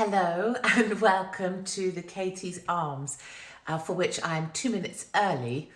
Hello and welcome to the Katie's Arms, for which I'm 2 minutes early,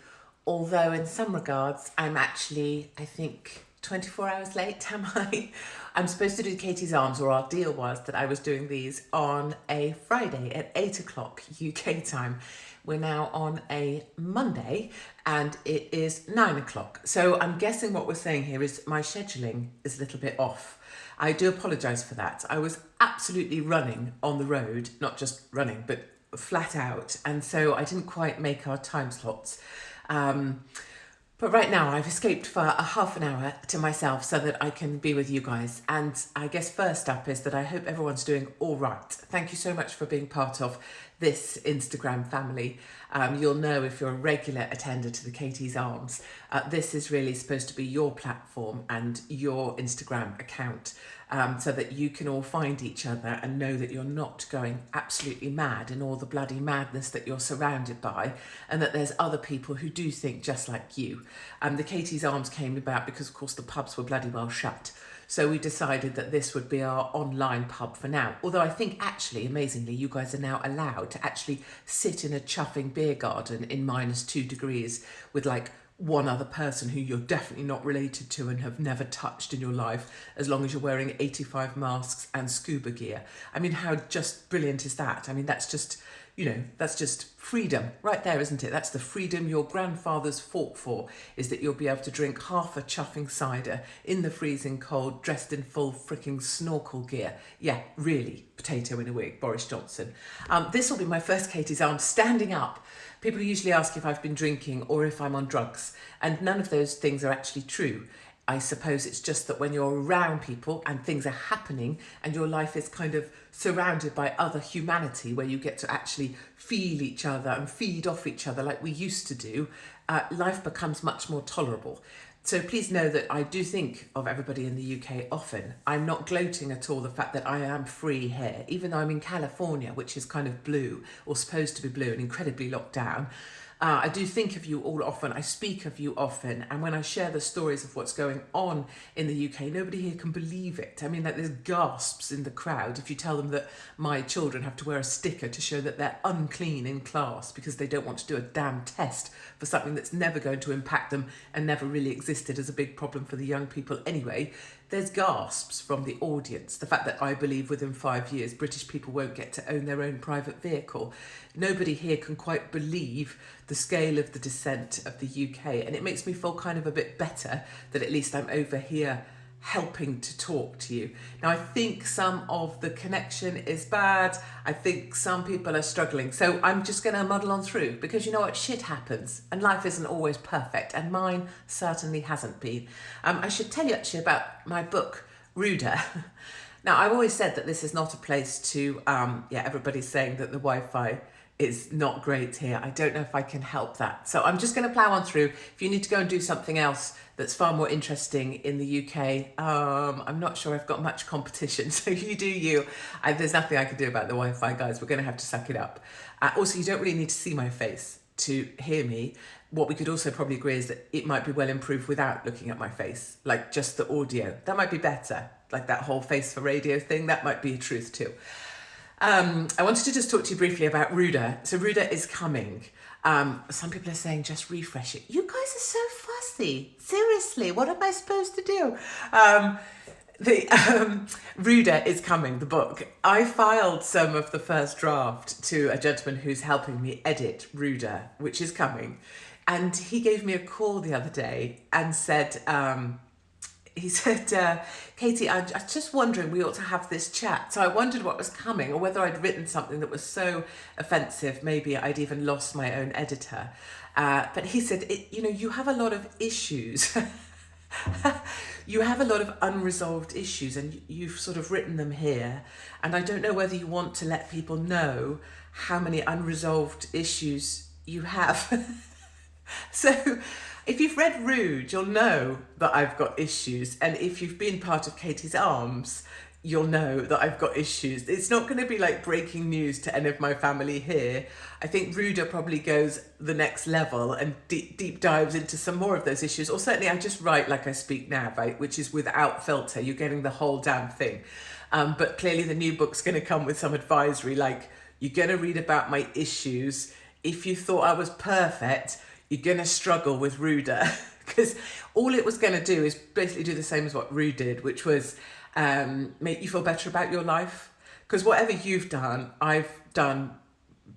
although in some regards I'm actually, I think, 24 hours late, am I? I'm supposed to do Katie's Arms, or our deal was that I was doing these on a Friday at 8 o'clock UK time. We're now on a Monday and it is 9 o'clock. So I'm guessing what we're saying here is my scheduling is a little bit off. I do apologise for that. I was absolutely running on the road, not just running, but flat out. And so I didn't quite make our time slots. But right now I've escaped for a half an hour to myself so that I can be with you guys. And I guess first up is that I hope everyone's doing all right. Thank you so much for being part of this Instagram family. You'll know if you're a regular attender to the Katie's Arms, this is really supposed to be your platform and your Instagram account, so that you can all find each other and know that you're not going absolutely mad in all the bloody madness that you're surrounded by, and that there's other people who do think just like you. The Katie's Arms came about because, of course, the pubs were bloody well shut. So we decided that this would be our online pub for now. Although I think actually, amazingly, you guys are now allowed to actually sit in a chuffing beer garden in -2 degrees with like one other person who you're definitely not related to and have never touched in your life, as long as you're wearing 85 masks and scuba gear. I mean, how just brilliant is that? I mean, that's just, that's just freedom right there, isn't it? That's the freedom your grandfathers fought for, is that you'll be able to drink half a chuffing cider in the freezing cold, dressed in full freaking snorkel gear. Yeah, really, potato in a wig, Boris Johnson. This will be my first Katie's Arms standing up. People usually ask if I've been drinking or if I'm on drugs, and none of those things are actually true. I suppose it's just that when you're around people and things are happening and your life is kind of surrounded by other humanity, where you get to actually feel each other and feed off each other like we used to do, life becomes much more tolerable. So please know that I do think of everybody in the UK often. I'm not gloating at all the fact that I am free here, even though I'm in California, which is kind of blue, or supposed to be blue, and incredibly locked down. I do think of you all often, I speak of you often, and when I share the stories of what's going on in the UK, nobody here can believe it. I mean, like, there's gasps in the crowd if you tell them that my children have to wear a sticker to show that they're unclean in class because they don't want to do a damn test for something that's never going to impact them and never really existed as a big problem for the young people anyway. There's gasps from the audience. The fact that I believe within 5 years British people won't get to own their own private vehicle. Nobody here can quite believe the scale of the descent of the UK, and it makes me feel kind of a bit better that at least I'm over here helping to talk to you. Now, I think some of the connection is bad. I think some people are struggling. So I'm just going to muddle on through, because you know what? Shit happens and life isn't always perfect, and mine certainly hasn't been. I should tell you actually about my book, Rodeo. Now, I've always said that this is not a place to, everybody's saying that the Wi-Fi is not great here. I don't know if I can help that. So I'm just going to plough on through. If you need to go and do something else that's far more interesting in the UK, I'm not sure I've got much competition. So you do you. There's nothing I can do about the Wi-Fi, guys. We're going to have to suck it up. Also, you don't really need to see my face to hear me. What we could also probably agree is that it might be well improved without looking at my face, like just the audio. That might be better. Like that whole face for radio thing, that might be a truth too. I wanted to just talk to you briefly about Rodeo. So Rodeo is coming. Some people are saying just refresh it. You guys are so fussy. Seriously, what am I supposed to do? Rodeo is coming, the book. I filed some of the first draft to a gentleman who's helping me edit Rodeo, which is coming. And he gave me a call the other day and said, Katie, I'm just wondering, we ought to have this chat. So I wondered what was coming, or whether I'd written something that was so offensive, maybe I'd even lost my own editor. But he said, you have a lot of issues. You have a lot of unresolved issues, and you've sort of written them here. And I don't know whether you want to let people know how many unresolved issues you have. So if you've read Rude, you'll know that I've got issues. And if you've been part of Katie's Arms, you'll know that I've got issues. It's not going to be like breaking news to any of my family here. I think Rodeo probably goes the next level and deep dives into some more of those issues. Or certainly I just write like I speak now, right? Which is without filter. You're getting the whole damn thing. But clearly the new book's going to come with some advisory, like you're going to read about my issues. If you thought I was perfect, you're going to struggle with Ruda. Because all it was going to do is basically do the same as what Rue did, which was make you feel better about your life. Because whatever you've done, I've done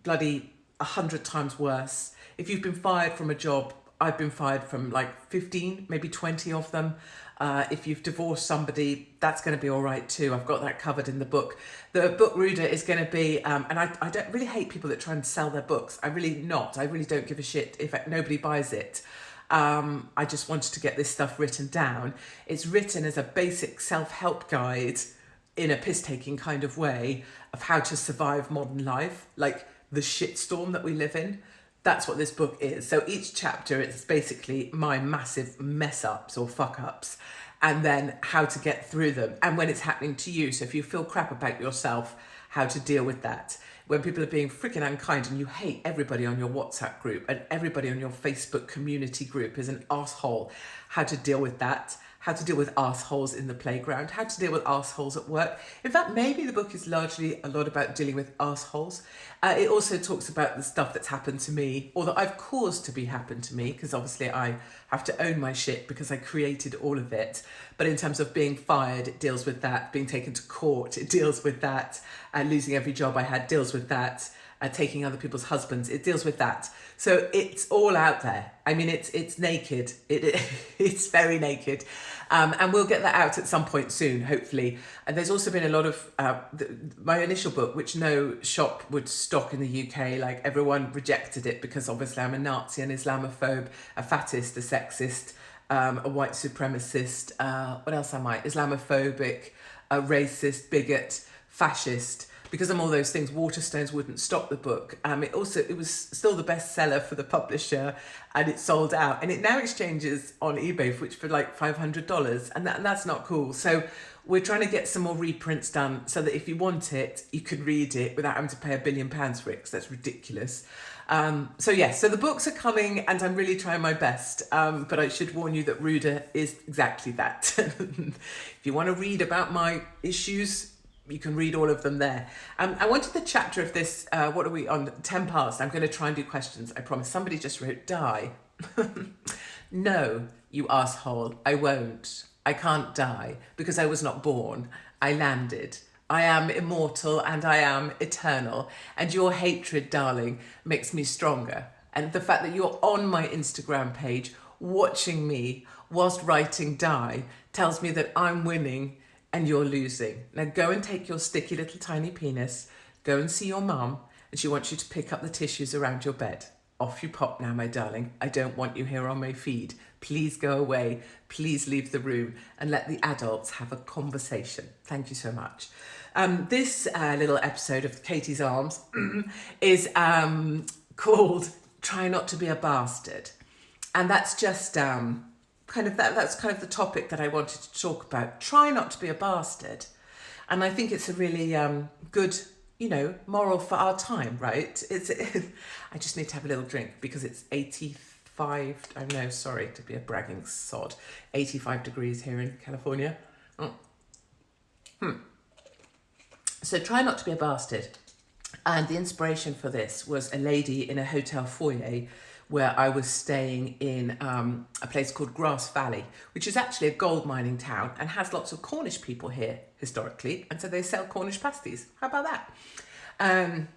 bloody 100 times worse. If you've been fired from a job, I've been fired from like 15, maybe 20 of them. If you've divorced somebody, that's going to be all right too. I've got that covered in the book. The book Ruda is going to be, and I don't really hate people that try and sell their books. I really don't give a shit if nobody buys it. I just wanted to get this stuff written down. It's written as a basic self-help guide in a piss-taking kind of way of how to survive modern life, like the shitstorm that we live in. That's what this book is. So each chapter is basically my massive mess ups or fuck ups, and then how to get through them. And when it's happening to you, so if you feel crap about yourself, how to deal with that. When people are being freaking unkind and you hate everybody on your WhatsApp group and everybody on your Facebook community group is an asshole, how to deal with that. How to deal with assholes in the playground, how to deal with assholes at work. In fact, maybe the book is largely a lot about dealing with assholes. It also talks about the stuff that's happened to me, or that I've caused to be happened to me, because obviously I have to own my shit because I created all of it. But in terms of being fired, it deals with that. Being taken to court, it deals with that. Losing every job I had deals with that. Taking other people's husbands, it deals with that. So it's all out there. I mean, it's naked. It's very naked. And we'll get that out at some point soon, hopefully. And there's also been a lot of, my initial book, which no shop would stock in the UK, like everyone rejected it because obviously I'm a Nazi, an Islamophobe, a fattist, a sexist, a white supremacist, what else am I? Islamophobic, a racist, bigot, fascist. Because I'm all those things, Waterstones wouldn't stock the book. It was still the bestseller for the publisher, and it sold out. And it now exchanges on eBay for like $500, and that's not cool. So we're trying to get some more reprints done so that if you want it, you can read it without having to pay £1 billion for it, because that's ridiculous. So the books are coming, and I'm really trying my best. But I should warn you that Ruda is exactly that. If you want to read about my issues, you can read all of them there. I wanted the chapter of this, what are we on, 10 past. I'm going to try and do questions, I promise. Somebody just wrote, die. No, you asshole, I won't. I can't die because I was not born. I landed. I am immortal and I am eternal. And your hatred, darling, makes me stronger. And the fact that you're on my Instagram page watching me whilst writing die tells me that I'm winning and you're losing. Now go and take your sticky little tiny penis, go and see your mum, and she wants you to pick up the tissues around your bed. Off you pop now, my darling. I don't want you here on my feed. Please go away. Please leave the room and let the adults have a conversation. Thank you so much. This little episode of Katie's Arms is called Try Not to Be a Bastard. And that's just that's kind of the topic that I wanted to talk about. Try not to be a bastard. And I think it's a really good, moral for our time, right? I just need to have a little drink because it's 85, to be a bragging sod, 85 degrees here in California. So try not to be a bastard. And the inspiration for this was a lady in a hotel foyer where I was staying in a place called Grass Valley, which is actually a gold mining town and has lots of Cornish people here historically. And so they sell Cornish pasties. How about that?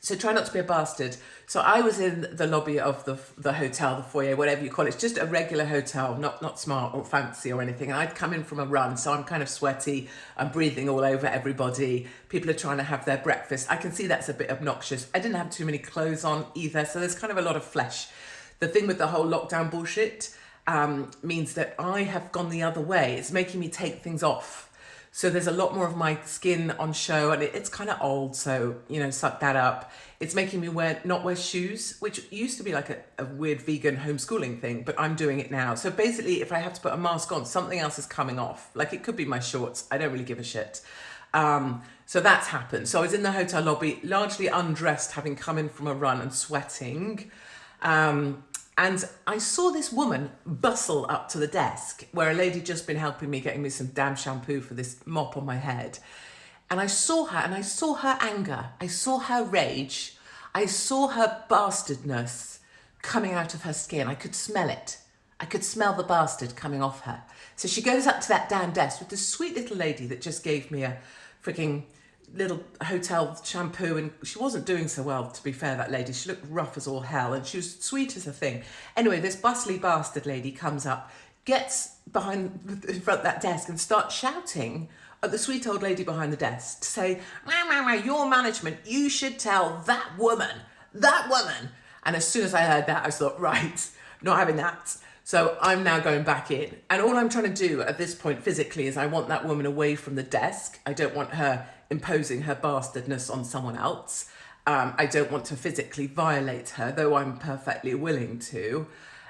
So try not to be a bastard. So I was in the lobby of the hotel, the foyer, whatever you call it. It's just a regular hotel, not smart or fancy or anything. And I'd come in from a run, so I'm kind of sweaty. I'm breathing all over everybody. People are trying to have their breakfast. I can see that's a bit obnoxious. I didn't have too many clothes on either, so there's kind of a lot of flesh. The thing with the whole lockdown bullshit means that I have gone the other way. It's making me take things off. So there's a lot more of my skin on show, and it's kind of old, so, suck that up. It's making me not wear shoes, which used to be like a weird vegan homeschooling thing, but I'm doing it now. So basically, if I have to put a mask on, something else is coming off. Like, it could be my shorts. I don't really give a shit. So that's happened. So I was in the hotel lobby, largely undressed, having come in from a run and sweating. And I saw this woman bustle up to the desk where a lady just been helping me, getting me some damn shampoo for this mop on my head. And I saw her, and I saw her anger. I saw her rage. I saw her bastardness coming out of her skin. I could smell it. I could smell the bastard coming off her. So she goes up to that damn desk with this sweet little lady that just gave me a freaking little hotel shampoo, and she wasn't doing so well, to be fair, that lady. She looked rough as all hell, and she was sweet as a thing. Anyway, this bustly bastard lady comes up, gets behind in front of that desk and starts shouting at the sweet old lady behind the desk to say, your management, you should tell that woman. And as soon as I heard that, I thought, right, not having that. So I'm now going back in. And all I'm trying to do at this point physically is I want that woman away from the desk. I don't want her imposing her bastardness on someone else. I don't want to physically violate her, though I'm perfectly willing to.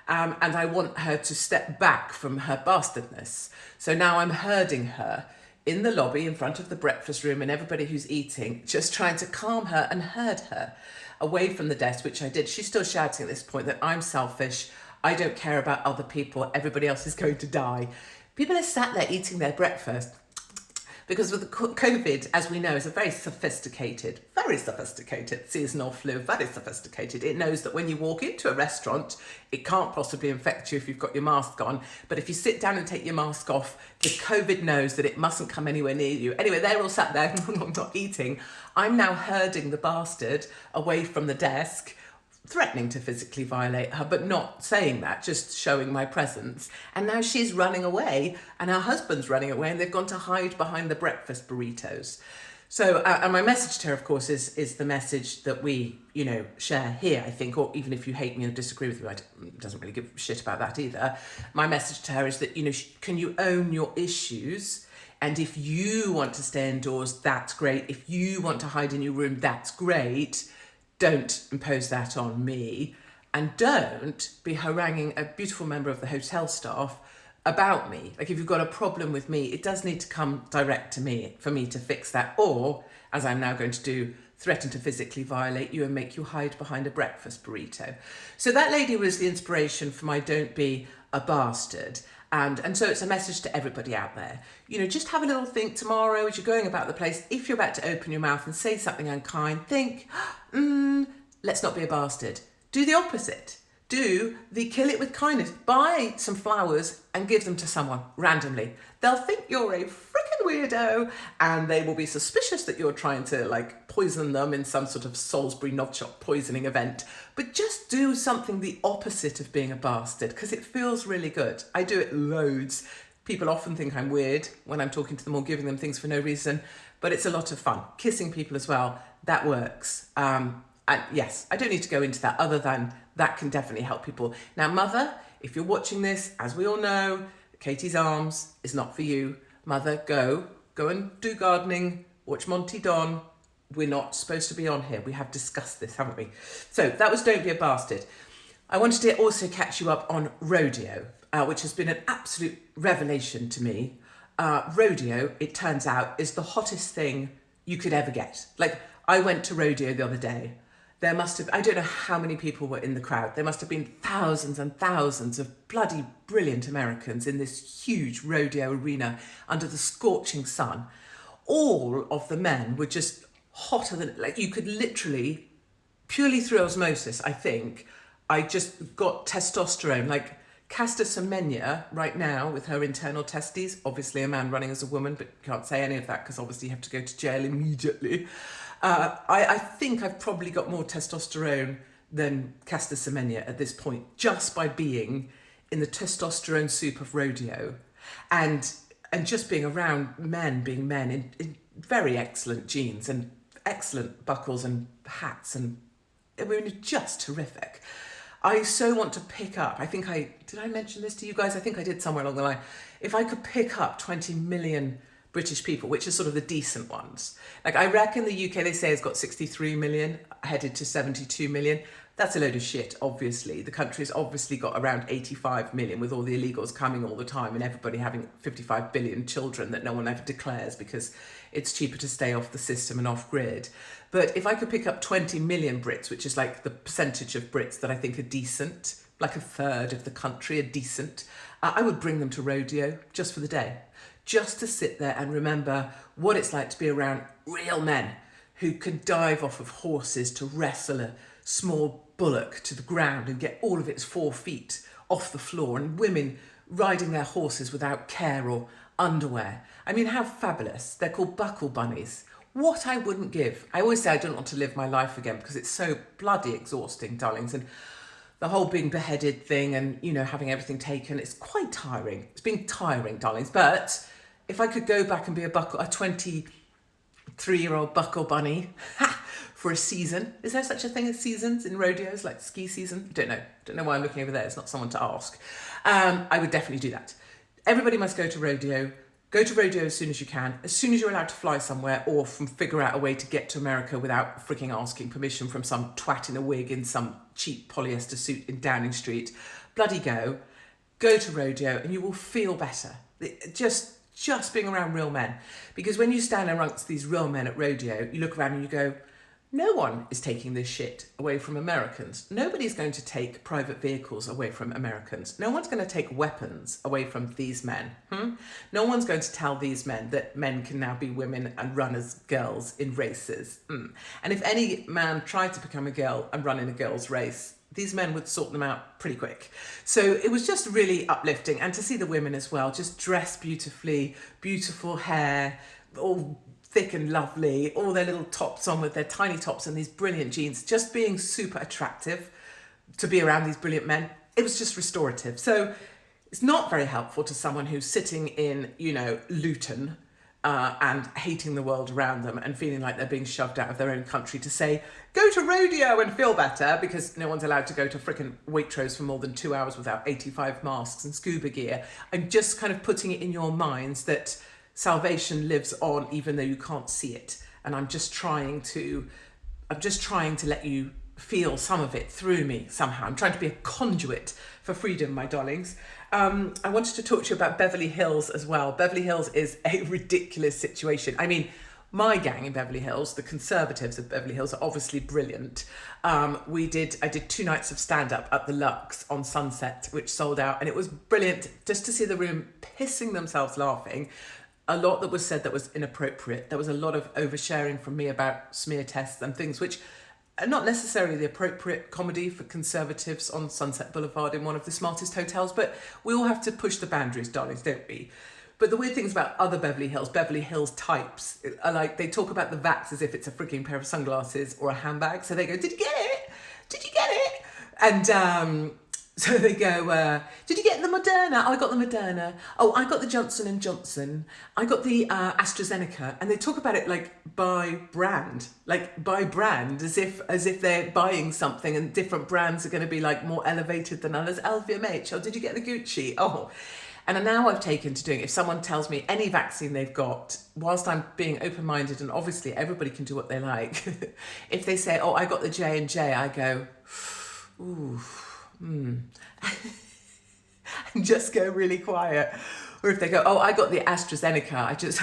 And I want her to step back from her bastardness. So now I'm herding her in the lobby in front of the breakfast room and everybody who's eating, just trying to calm her and herd her away from the desk, which I did. She's still shouting at this point that I'm selfish. I don't care about other people. Everybody else is going to die. People are sat there eating their breakfast because with the COVID, as we know, is a very sophisticated seasonal flu, very sophisticated. It knows that when you walk into a restaurant, it can't possibly infect you if you've got your mask on. But if you sit down and take your mask off, the COVID knows that it mustn't come anywhere near you. Anyway, they're all sat there not eating. I'm now herding the bastard away from the desk, threatening to physically violate her, but not saying that, just showing my presence. And now she's running away and her husband's running away and they've gone to hide behind the breakfast burritos. So, and my message to her, of course, is the message that we, share here, I think, or even if you hate me or disagree with me, doesn't really give a shit about that either. My message to her is that, can you own your issues? And if you want to stay indoors, that's great. If you want to hide in your room, that's great. Don't impose that on me, and don't be haranguing a beautiful member of the hotel staff about me. Like, if you've got a problem with me, it does need to come direct to me for me to fix that, or, as I'm now going to do, threaten to physically violate you and make you hide behind a breakfast burrito. So that lady was the inspiration for my Don't Be a Bastard. And so it's a message to everybody out there. Just have a little think tomorrow as you're going about the place. If you're about to open your mouth and say something unkind, think, let's not be a bastard. Do the opposite. Do the kill it with kindness. Buy some flowers and give them to someone randomly. They'll think you're a freaking weirdo and they will be suspicious that you're trying to poison them in some sort of Salisbury knobshop poisoning event. But just do something the opposite of being a bastard, because it feels really good. I do it loads. People often think I'm weird when I'm talking to them or giving them things for no reason, but it's a lot of fun. Kissing people as well, that works. And yes, I don't need to go into that other than that can definitely help people. Now, mother, if you're watching this, as we all know, Katie's Arms is not for you. Mother, go and do gardening, watch Monty Don. We're not supposed to be on here. We have discussed this, haven't we? So that was Don't Be a Bastard. I wanted to also catch you up on Rodeo, which has been an absolute revelation to me. Rodeo, it turns out, is the hottest thing you could ever get. I went to Rodeo the other day. There must have, I don't know how many people were in the crowd. There must have been thousands and thousands of bloody brilliant Americans in this huge rodeo arena under the scorching sun. All of the men were just hotter than, you could literally, purely through osmosis, I think, I just got testosterone. Casta Semenya right now with her internal testes, obviously a man running as a woman, but can't say any of that because obviously you have to go to jail immediately. I think I've probably got more testosterone than Casta Semenya at this point, just by being in the testosterone soup of rodeo and just being around men being men in very excellent jeans and excellent buckles and hats, and just terrific. I so want to pick up, did I mention this to you guys? I think I did somewhere along the line. If I could pick up 20 million British people, which is sort of the decent ones. I reckon the UK, they say, has got 63 million, headed to 72 million. That's a load of shit, obviously. The country's obviously got around 85 million with all the illegals coming all the time and everybody having 55 billion children that no one ever declares because it's cheaper to stay off the system and off grid. But if I could pick up 20 million Brits, which is the percentage of Brits that I think are decent, like a third of the country are decent, I would bring them to Rodeo just for the day, just to sit there and remember what it's like to be around real men who can dive off of horses to wrestle a small bullock to the ground and get all of its 4 feet off the floor, and women riding their horses without care or underwear. I mean, how fabulous. They're called buckle bunnies. What I wouldn't give. I always say I don't want to live my life again because it's so bloody exhausting, darlings. And the whole being beheaded thing and, you know, having everything taken, it's quite tiring. It's been tiring, darlings. But if I could go back and be a 23-year-old buckle bunny for a season. Is there such a thing as seasons in rodeos, like ski season? I don't know. Don't know why I'm looking over there. It's not someone to ask. I would definitely do that. Everybody must go to rodeo. Go to rodeo as soon as you can. As soon as you're allowed to fly somewhere or figure out a way to get to America without freaking asking permission from some twat in a wig in some cheap polyester suit in Downing Street. Bloody go. Go to rodeo and you will feel better. Just being around real men. Because when you stand amongst these real men at rodeo, you look around and you go, no one is taking this shit away from Americans. Nobody's going to take private vehicles away from Americans. No one's going to take weapons away from these men. No one's going to tell these men that men can now be women and run as girls in races. And if any man tried to become a girl and run in a girl's race, these men would sort them out pretty quick. So it was just really uplifting. And to see the women as well, just dressed beautifully, beautiful hair, all thick and lovely, all their little tops on with their tiny tops and these brilliant jeans, just being super attractive to be around these brilliant men. It was just restorative. So it's not very helpful to someone who's sitting in, you know, Luton and hating the world around them and feeling like they're being shoved out of their own country to say, go to rodeo and feel better, because no one's allowed to go to frickin' Waitrose for more than 2 hours without 85 masks and scuba gear. I'm just kind of putting it in your minds that salvation lives on even though you can't see it. And I'm just trying to let you feel some of it through me somehow. I'm trying to be a conduit for freedom, my darlings. I wanted to talk to you about Beverly Hills as well. Beverly Hills is a ridiculous situation. I mean, my gang in Beverly Hills, the conservatives of Beverly Hills, are obviously brilliant. I did 2 nights of stand-up at the Lux on Sunset, which sold out, and it was brilliant just to see the room pissing themselves laughing. A lot that was said that was inappropriate. There was a lot of oversharing from me about smear tests and things which are not necessarily the appropriate comedy for conservatives on Sunset Boulevard in one of the smartest hotels, but we all have to push the boundaries, darlings, don't we? But the weird things about other Beverly Hills types are like, they talk about the vax as if it's a freaking pair of sunglasses or a handbag. So they go, did you get it? Did you get it? And so they go, did you get the Moderna? Oh, I got the Moderna. Oh, I got the Johnson & Johnson. I got the AstraZeneca. And they talk about it like by brand, as if they're buying something and different brands are going to be like more elevated than others. LVMH. Oh, did you get the Gucci? Oh. And now I've taken to doing, if someone tells me any vaccine they've got, whilst I'm being open-minded, and obviously everybody can do what they like, if they say, oh, I got the J&J, I go, ooh, and just go really quiet. Or if they go, oh, I got the AstraZeneca, I just,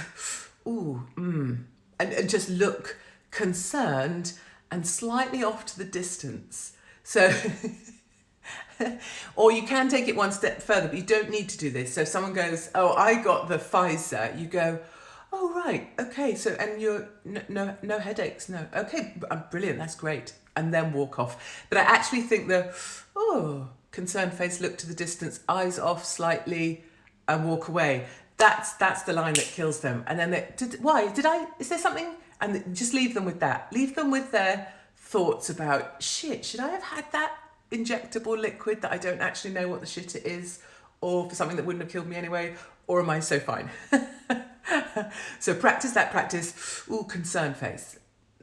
and just look concerned and slightly off to the distance. So... Or you can take it one step further, but you don't need to do this. So if someone goes, oh, I got the Pfizer, you go, oh, right, okay, so, and you're, no headaches, no, okay, brilliant, that's great, and then walk off. But I actually think concerned face, look to the distance, eyes off slightly, and walk away. That's the line that kills them. And then is there something? And just leave them with that. Leave them with their thoughts about, shit, should I have had that injectable liquid that I don't actually know what the shit it is, or for something that wouldn't have killed me anyway, or am I so fine? So practice, concern face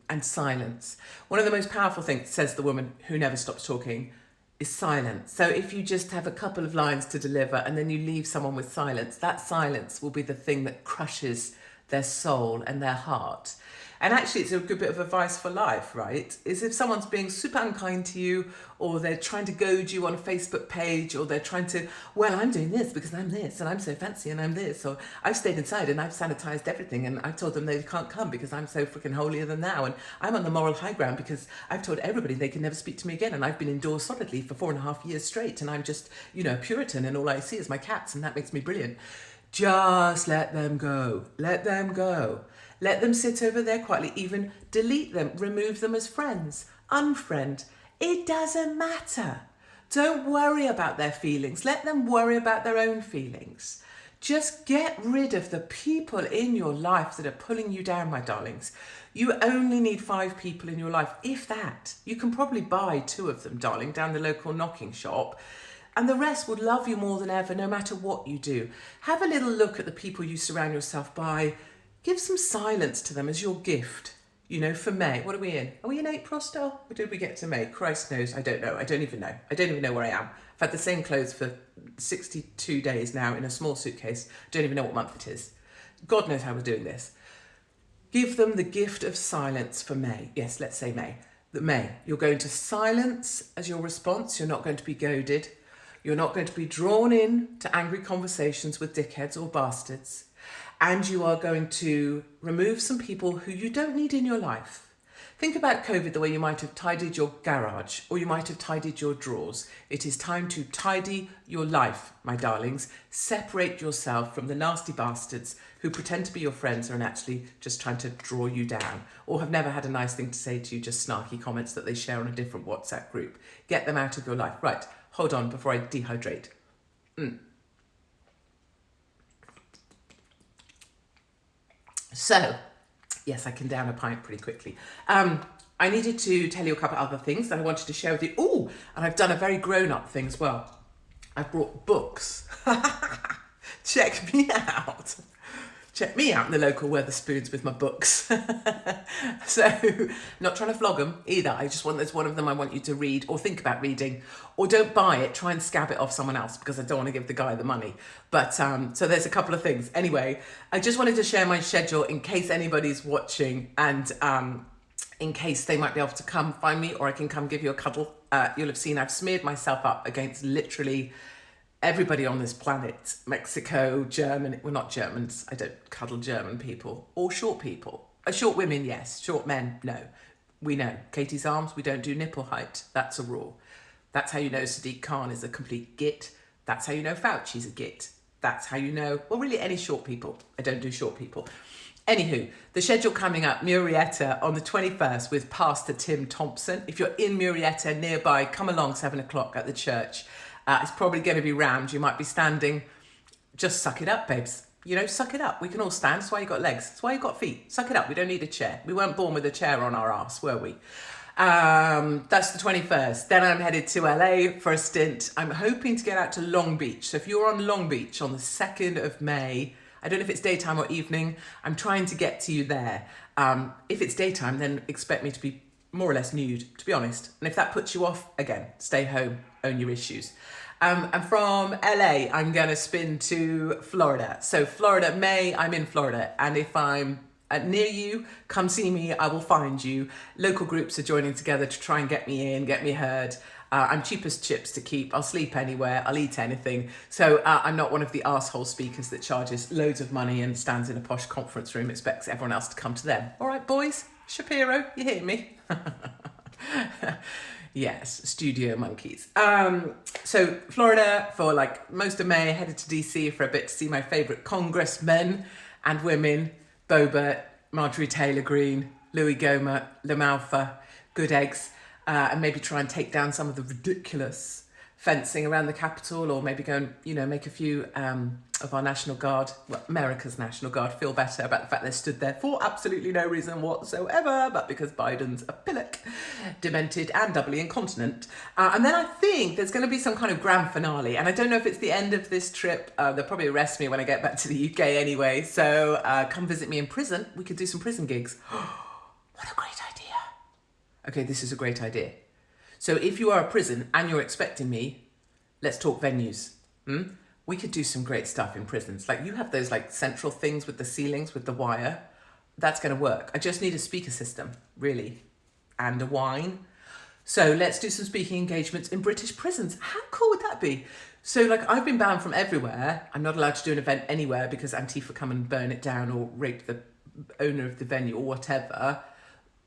and silence. One of the most powerful things, says the woman who never stops talking, is silence. So if you just have a couple of lines to deliver and then you leave someone with silence, that silence will be the thing that crushes their soul and their heart. And actually, it's a good bit of advice for life, right? Is if someone's being super unkind to you, or they're trying to goad you on a Facebook page, or they're trying to, well, I'm doing this because I'm this, and I'm so fancy, and I'm this, or I've stayed inside and I've sanitized everything, and I've told them they can't come because I'm so freaking holier than thou, and I'm on the moral high ground because I've told everybody they can never speak to me again, and I've been indoors solidly for 4.5 years straight, and I'm just, a Puritan, and all I see is my cats, and that makes me brilliant. Just let them go. Let them go. Let them sit over there quietly, even delete them, remove them as friends, unfriend. It doesn't matter. Don't worry about their feelings. Let them worry about their own feelings. Just get rid of the people in your life that are pulling you down, my darlings. You only need 5 people in your life, if that. You can probably buy 2 of them, darling, down the local knocking shop. And the rest would love you more than ever, no matter what you do. Have a little look at the people you surround yourself by. Give some silence to them as your gift. For May. What are we in? Are we in April still? Or did we get to May? Christ knows. I don't know. I don't even know. I don't even know where I am. I've had the same clothes for 62 days now in a small suitcase. Don't even know what month it is. God knows how we're doing this. Give them the gift of silence for May. Yes, let's say May. That May. You're going to silence as your response. You're not going to be goaded. You're not going to be drawn in to angry conversations with dickheads or bastards. And you are going to remove some people who you don't need in your life. Think about COVID the way you might have tidied your garage, or you might have tidied your drawers. It is time to tidy your life, my darlings. Separate yourself from the nasty bastards who pretend to be your friends and are actually just trying to draw you down, or have never had a nice thing to say to you, just snarky comments that they share on a different WhatsApp group. Get them out of your life. Right, hold on before I dehydrate. So, yes, I can down a pint pretty quickly. I needed to tell you a couple of other things that I wanted to share with you. Oh, and I've done a very grown-up thing as well. I've brought books. Check me out. Check me out in the local Wetherspoons with my books. So, not trying to flog them either. I just want, there's one of them I want you to read or think about reading, or don't buy it, try and scab it off someone else because I don't want to give the guy the money. But so there's a couple of things. Anyway, I just wanted to share my schedule in case anybody's watching, and in case they might be able to come find me, or I can come give you a cuddle. You'll have seen I've smeared myself up against literally everybody on this planet. Mexico, Germany, well, not Germans, I don't cuddle German people, or short people. Short women, yes. Short men, no. We know. Katie's Arms, we don't do nipple height. That's a rule. That's how you know Sadiq Khan is a complete git. That's how you know Fauci's a git. That's how you know, well, really any short people. I don't do short people. Anywho, the schedule coming up, Murrieta on the 21st with Pastor Tim Thompson. If you're in Murrieta nearby, come along 7 o'clock at the church. It's probably going to be rammed. You might be standing. Just suck it up, babes. Suck it up. We can all stand. That's why you got legs. That's why you got feet. Suck it up. We don't need a chair. We weren't born with a chair on our ass, were we? That's the 21st. Then I'm headed to LA for a stint. I'm hoping to get out to Long Beach. So if you're on Long Beach on the 2nd of May, I don't know if it's daytime or evening. I'm trying to get to you there. If it's daytime, then expect me to be more or less nude, to be honest. And if that puts you off, again, stay home, own your issues. And from LA, I'm going to spin to Florida. So Florida, May, I'm in Florida. And if I'm near you, come see me, I will find you. Local groups are joining together to try and get me in, get me heard. I'm cheap as chips to keep. I'll sleep anywhere. I'll eat anything. So I'm not one of the arsehole speakers that charges loads of money and stands in a posh conference room, expects everyone else to come to them. All right, boys? Shapiro, you hear me? Yes, studio monkeys. So Florida for most of May, headed to DC for a bit to see my favourite congressmen and women, Boebert, Marjorie Taylor Greene, Louis Gohmert, LaMalfa, Good Eggs, and maybe try and take down some of the ridiculous fencing around the Capitol, or maybe go and, make a few of our National Guard, well, America's National Guard, feel better about the fact they stood there for absolutely no reason whatsoever, but because Biden's a pillock, demented and doubly incontinent. And then I think there's going to be some kind of grand finale, and I don't know if it's the end of this trip. They'll probably arrest me when I get back to the UK anyway, so come visit me in prison. We could do some prison gigs. What a great idea. Okay, this is a great idea. So if you are a prison and you're expecting me, let's talk venues. We could do some great stuff in prisons. You have those central things with the ceilings with the wire. that's going to work. I just need a speaker system, really, and a wine. So let's do some speaking engagements in British prisons. How cool would that be? So like I've been banned from everywhere. I'm not allowed to do an event anywhere because Antifa come and burn it down or rape the owner of the venue or whatever.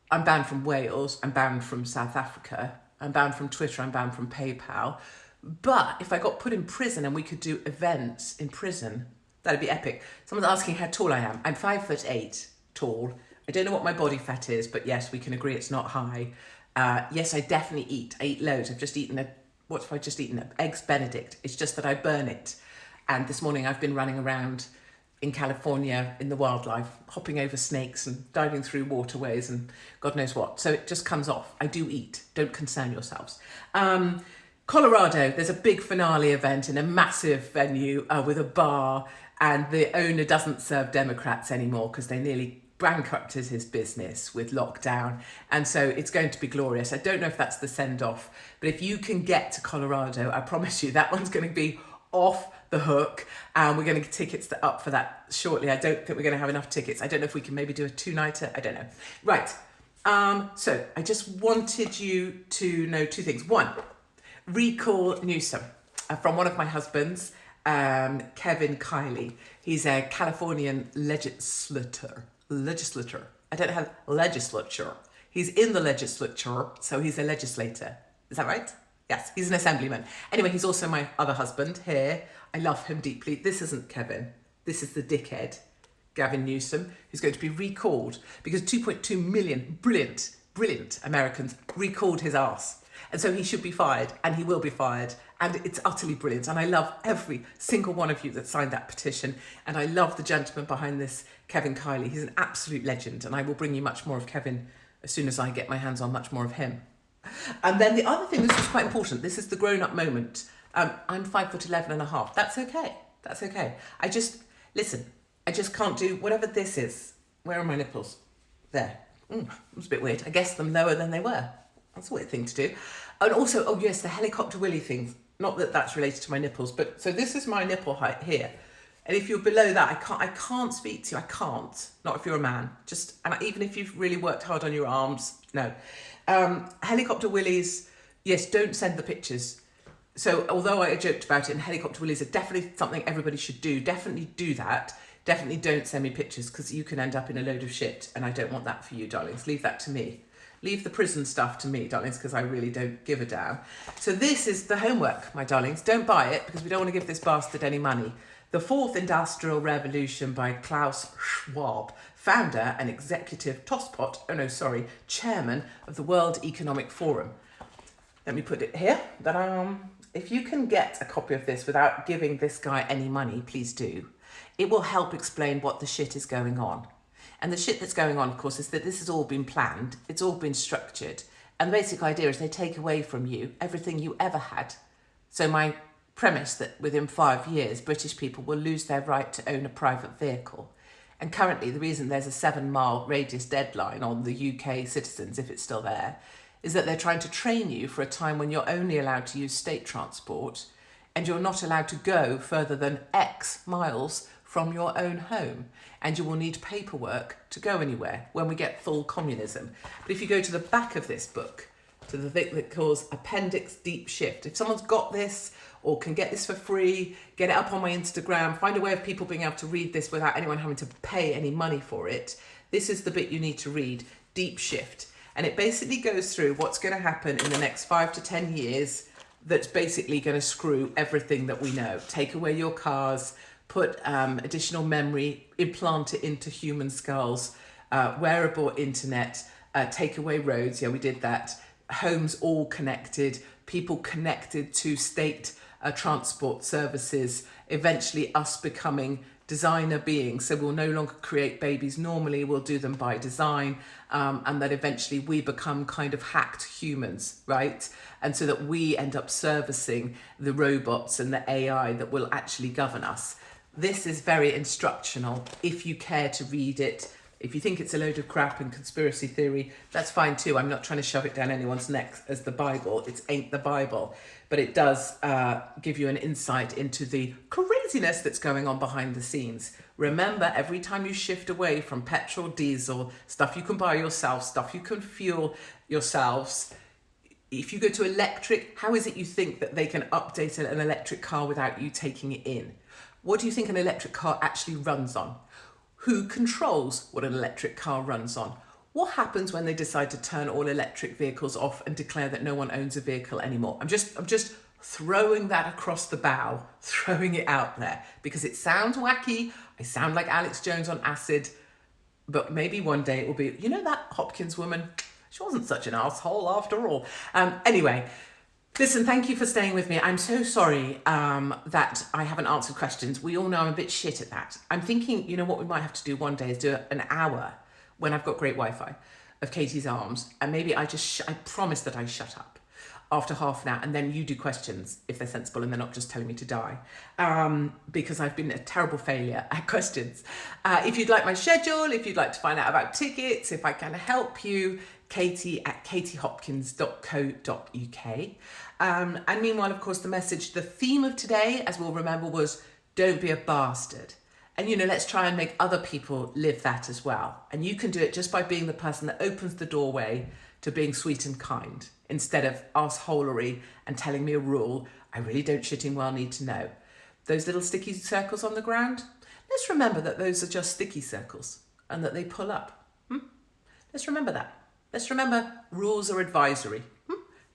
I'm banned from Wales. I'm banned from South Africa. I'm banned from Twitter. I'm banned from PayPal. But if I got put in prison and we could do events in prison, that'd be epic. Someone's asking how tall I am. I'm 5'8" tall. I don't know what my body fat is, but yes, we can agree it's not high. Yes, I definitely eat. I eat loads. I've just eaten what have I just eaten? Eggs Benedict. It's just that I burn it. And this morning I've been running around in California in the wildlife, hopping over snakes and diving through waterways and God knows what. So it just comes off. I do eat. Don't concern yourselves. Colorado, there's a big finale event in a massive venue with a bar, and the owner doesn't serve Democrats anymore because they nearly bankrupted his business with lockdown, and so it's going to be glorious. I don't know if that's the send-off, but if you can get to Colorado, I promise you that one's going to be off the hook, and we're going to get tickets up for that shortly. I don't think we're going to have enough tickets. I don't know if we can maybe do a 2-nighter. I don't know. Right. So I just wanted you to know two things. One, recall Newsom from one of my husbands, Kevin Kiley. He's a Californian legislator. I don't have legislature. He's in the legislature, so he's a legislator. Is that right? Yes, he's an assemblyman. Anyway, he's also my other husband here. I love him deeply. This isn't Kevin. This is the dickhead, Gavin Newsom, who's going to be recalled because 2.2 million brilliant Americans recalled his ass. And so he should be fired, and he will be fired. And it's utterly brilliant. And I love every single one of you that signed that petition. And I love the gentleman behind this, Kevin Kiley. He's an absolute legend. And I will bring you much more of Kevin as soon as I get my hands on much more of him. And then the other thing, this is quite important. This is the grown-up moment. I'm 5'11" and a half. That's okay. That's okay. I just can't do whatever this is. Where are my nipples? There. It's a bit weird. I guess them lower than they were. That's a weird thing to do. And also, oh yes, the helicopter willy thing. Not that that's related to my nipples, but so this is my nipple height here. And if you're below that, I can't speak to you. I can't. Not if you're a man. And even if you've really worked hard on your arms, no. Helicopter willies, yes, don't send the pictures. So although I joked about it, and helicopter willies are definitely something everybody should do. Definitely do that. Definitely don't send me pictures because you can end up in a load of shit. And I don't want that for you, darlings. Leave that to me. Leave the prison stuff to me, darlings, because I really don't give a damn. So this is the homework, my darlings. Don't buy it because we don't want to give this bastard any money. The Fourth Industrial Revolution by Klaus Schwab, founder and executive chairman of the World Economic Forum. Let me put it here. If you can get a copy of this without giving this guy any money, please do. It will help explain what the shit is going on. And the shit that's going on, of course, is that this has all been planned. It's all been structured. And the basic idea is they take away from you everything you ever had. So my premise that within 5 years, British people will lose their right to own a private vehicle. And currently, the reason there's a 7-mile radius deadline on the UK citizens, if it's still there, is that they're trying to train you for a time when you're only allowed to use state transport and you're not allowed to go further than X miles from your own home. And you will need paperwork to go anywhere when we get full communism. But if you go to the back of this book, to the thing that calls Appendix Deep Shift, if someone's got this or can get this for free, get it up on my Instagram, find a way of people being able to read this without anyone having to pay any money for it, this is the bit you need to read, Deep Shift. And it basically goes through what's going to happen in the next 5 to 10 years that's basically going to screw everything that we know. Take away your cars, put additional memory, implant it into human skulls, wearable internet, take away roads, yeah, we did that, homes all connected, people connected to state transport services, eventually us becoming designer beings, so we'll no longer create babies normally, we'll do them by design, and that eventually we become kind of hacked humans, right? And so that we end up servicing the robots and the AI that will actually govern us. This is very instructional. If you care to read it, If you think it's a load of crap and conspiracy theory, that's fine too. I'm not trying to shove it down anyone's neck as the Bible. It ain't the Bible. But it does give you an insight into the craziness that's going on behind the scenes. Remember, every time you shift away from petrol, diesel, stuff you can buy yourself, stuff you can fuel yourselves, if you go to electric, how is it you think that they can update an electric car without you taking it in? What do you think an electric car actually runs on? Who controls what an electric car runs on? What happens when they decide to turn all electric vehicles off and declare that no one owns a vehicle anymore? I'm just throwing that across the bow, throwing it out there, because it sounds wacky. I sound like Alex Jones on acid, but maybe one day it will be, you know, that Hopkins woman, she wasn't such an asshole after all. Anyway, listen, thank you for staying with me. I'm so sorry that I haven't answered questions. We all know I'm a bit shit at that. I'm thinking, you know, what we might have to do one day is do an hour when I've got great Wi-Fi of Katie's Arms. And maybe I promise that I shut up after half an hour, and then you do questions if they're sensible and they're not just telling me to die, because I've been a terrible failure at questions. If you'd like my schedule, if you'd like to find out about tickets, if I can help you, katie@katiehopkins.co.uk. And meanwhile, of course, the theme of today, as we'll remember, was don't be a bastard. And, you know, let's try and make other people live that as well. And you can do it just by being the person that opens the doorway to being sweet and kind, instead of arseholery and telling me a rule I really don't shitting well need to know. Those little sticky circles on the ground, let's remember that those are just sticky circles and that they pull up. Let's remember that. Let's remember rules are advisory.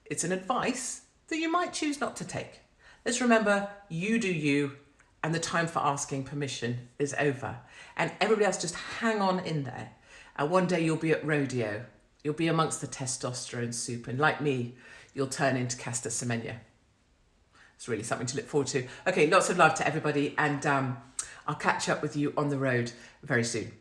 It's an advice that you might choose not to take. Let's remember you do you, and the time for asking permission is over. And everybody else just hang on in there. And one day you'll be at Rodeo. You'll be amongst the testosterone soup, and like me, you'll turn into Caster Semenya. It's really something to look forward to. Okay, lots of love to everybody, and I'll catch up with you on the road very soon.